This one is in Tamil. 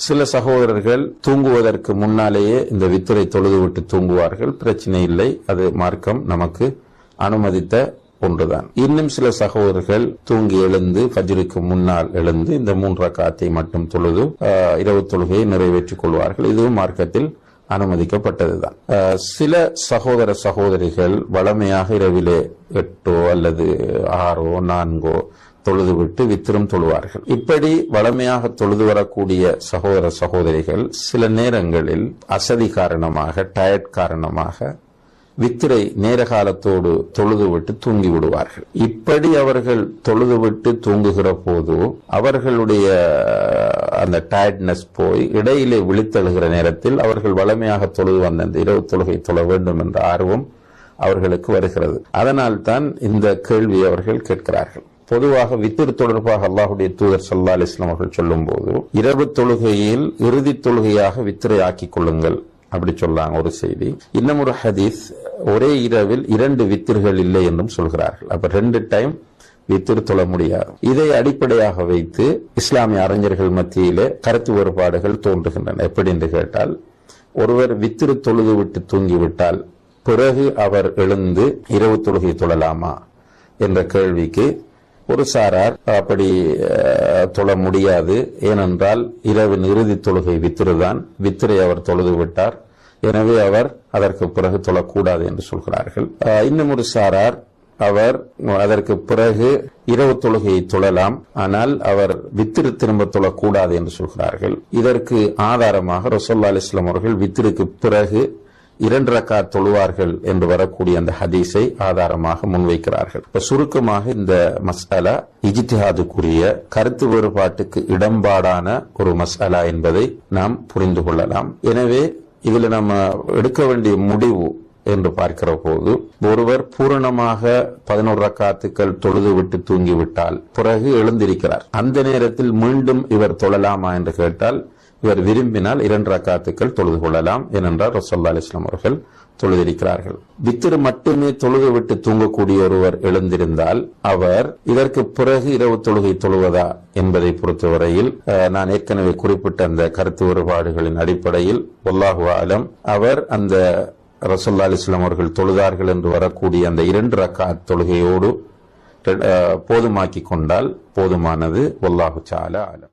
சில சகோதரர்கள் தூங்குவதற்கு முன்னாலேயே இந்த வித்திரை தொழுதுவிட்டு தூங்குவார்கள். பிரச்சனை இல்லை, அது மார்க்கம் நமக்கு அனுமதித்த ஒன்றுதான். இன்னும் சில சகோதரர்கள் தூங்கி எழுந்து ஃபஜ்ருக்கு முன்னால் எழுந்து இந்த 3 ரக்காத்தை மட்டும் தொழுது இரவு தொழுகையை நிறைவேற்றிக் கொள்வார்கள். இதுவும் மார்க்கத்தில் அனுமதிக்கப்பட்டதுதான். சில சகோதர சகோதரிகள் வளமையாக இரவிலே 8 அல்லது 6 4 தொழுதுவிட்டு வித்திரும் தொழுவார்கள். இப்படி வளமையாக தொழுது வரக்கூடிய சகோதர சகோதரிகள் சில நேரங்களில் அசதி காரணமாக, டயர்ட் காரணமாக வித்திரை நேர காலத்தோடு தொழுதுவிட்டு தூங்கி விடுவார்கள். இப்படி அவர்கள் தொழுதுவிட்டு தூங்குகிற போது அவர்களுடைய அந்த டயர்ட்னஸ் போய் இடையிலே விழித்தெழுகிற நேரத்தில் அவர்கள் வளமையாக தொழுது வந்த அந்த இரவு தொழுகை தொழ வேண்டும் என்ற ஆர்வம் அவர்களுக்கு வருகிறது. அதனால் தான் இந்த கேள்வி அவர்கள் கேட்கிறார்கள். பொதுவாக வித்திர் தொடர்பாக அல்லாஹுடைய தூதர் ஸல்லல்லாஹு அலைஹி வஸல்லம் அவர்கள் சொல்லும் போது இரவு தொழுகையில் இறுதி தொழுகையாக வித்திரை ஆக்கிக் கொள்ளுங்கள் அப்படி சொல்லாங்க ஒரு செய்தி. இன்னும் ஒரு ஹதீஸ், ஒரே இரவில் 2 வித்திர்கள் இல்லை என்றும் சொல்கிறார்கள். அப்ப 2 டைம் வித்திர் தொழ முடியாது. இதை அடிப்படையாக வைத்து இஸ்லாமிய அறிஞர்கள் மத்தியிலே கருத்து வேறுபாடுகள் தோன்றுகின்றன. எப்படி என்று கேட்டால், ஒருவர் வித்திரு தொழுது விட்டு தூங்கிவிட்டால் பிறகு அவர் எழுந்து இரவு தொழுகை தொழலாமா என்ற கேள்விக்கு ஒரு சாரார் அப்படி தொழ முடியாது, ஏனென்றால் இரவின் இறுதி தொழுகை வித்திருதான், வித்திரை அவர் தொழுது விட்டார், எனவே அவர் அதற்கு பிறகு தொழக்கூடாது என்று சொல்கிறார்கள். இன்னும் ஒரு சாரார் அவர் அதற்கு பிறகு இரவு தொழுகையை தொழலாம், ஆனால் அவர் வித்திரு திரும்ப தொழக்கூடாது என்று சொல்கிறார்கள். இதற்கு ஆதாரமாக ரசூலுல்லாஹி அலைஹி வஸல்லம் அவர்கள் வித்திருக்கு பிறகு 2 ரக்காத் தொழுவார்கள் என்று வரக்கூடிய அந்த ஹதீஸை ஆதாரமாக முன்வைக்கிறார்கள். இப்ப சுருக்கமாக இந்த மஸ்அலா இஜ்திஹாதுக்குரிய கருத்து வேறுபாட்டுக்கு இடம்பாடான ஒரு மஸ்அலா என்பதை நாம் புரிந்து கொள்ளலாம். எனவே இதில் நம்ம எடுக்க வேண்டிய முடிவு என்று பார்க்கிற போது, ஒருவர் பூரணமாக 11 ரக்காத்துக்கள் தொழுது விட்டு தூங்கிவிட்டால் பிறகு எழுந்திருக்கிறார், அந்த நேரத்தில் மீண்டும் இவர் தொழலாமா என்று கேட்டால், இவர் விரும்பினால் 2 ரக்காத்துக்கள் தொழுது கொள்ளலாம். ஏனென்றால் ரசூலுல்லாஹி அலைஹி வஸல்லம் அவர்கள் தொழுதிருக்கிறார்கள். வித்திரு மட்டுமே தொழுது விட்டு தூங்கக்கூடிய ஒருவர் எழுந்திருந்தால் அவர் இதற்கு பிறகு இரவு தொழுகை தொழுவதா என்பதை பொறுத்தவரையில் நான் ஏற்கனவே குறிப்பிட்ட அந்த கருத்து வேறுபாடுகளின் அடிப்படையில் வல்லாஹு ஆலம் அவர் அந்த ரசூலுல்லாஹி அலைஹி வஸல்லம் அவர்கள் தொழுதார்கள் என்று வரக்கூடிய அந்த 2 ரக்காத் தொழுகையோடு போதுமாக்கிக் கொண்டால் போதுமானது. வல்லாஹு தஆலா ஆலம்.